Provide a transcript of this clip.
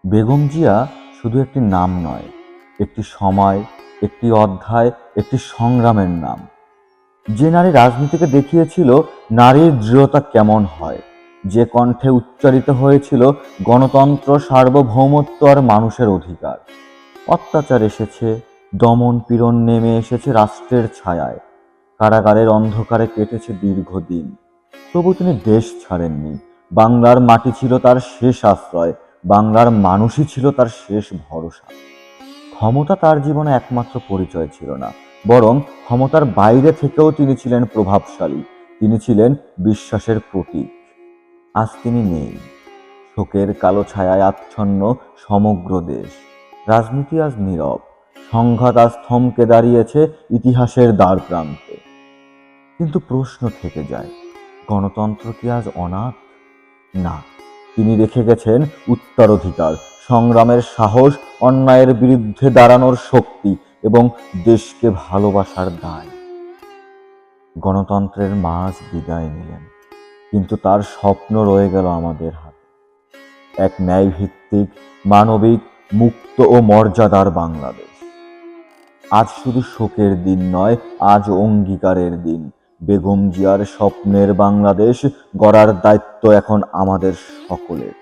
বেগম জিয়া শুধু একটি নাম নয়, একটি সময়, একটি অধ্যায়, একটি সংগ্রামের নাম। যে নারী রাজনীতিকে দেখিয়েছিল নারীর দৃঢ়তা কেমন হয়, যে কণ্ঠে উচ্চারিত হয়েছিল গণতন্ত্র, সার্বভৌমত্ব আর মানুষের অধিকার। অত্যাচার এসেছে, দমন পীড়ন নেমে এসেছে রাষ্ট্রের ছায়ায়, কারাগারের অন্ধকারে কেটেছে দীর্ঘদিন। তবু তিনি দেশ ছাড়েননি। বাংলার মাটি ছিল তার শেষ আশ্রয়, বাংলার মানুষই ছিল তার শেষ ভরসা। ক্ষমতা তার জীবনে একমাত্র পরিচয় ছিল না, বরং ক্ষমতার বাইরে থেকেও তিনি ছিলেন প্রভাবশালী। তিনি ছিলেন বিশ্বাসের প্রতীক। আজ তিনি নেই। শোকের কালো ছায়ায় আচ্ছন্ন সমগ্র দেশ। রাজনীতি আজ নীরব। সংঘাত আজ থমকে দাঁড়িয়েছে ইতিহাসের দ্বার প্রান্তে। কিন্তু প্রশ্ন থেকে যায়, গণতন্ত্র কি আজ অনাথ? না, তিনি রেখে গেছেন উত্তরাধিকার, সংগ্রামের সাহস, অন্যায়ের বিরুদ্ধে দাঁড়ানোর শক্তি এবং দেশকে ভালোবাসার দায়। গণতন্ত্রের মাঝ বিদায় নিলেন, কিন্তু তার স্বপ্ন রয়ে গেল আমাদের হাতে। এক ন্যায়ভিত্তিক, মানবিক, মুক্ত ও মর্যাদার বাংলাদেশ। আজ শুধু শোকের দিন নয়, আজ অঙ্গীকারের দিন। বেগম জিয়ার স্বপ্নের বাংলাদেশ গড়ার দায়িত্ব এখন আমাদের সকলের।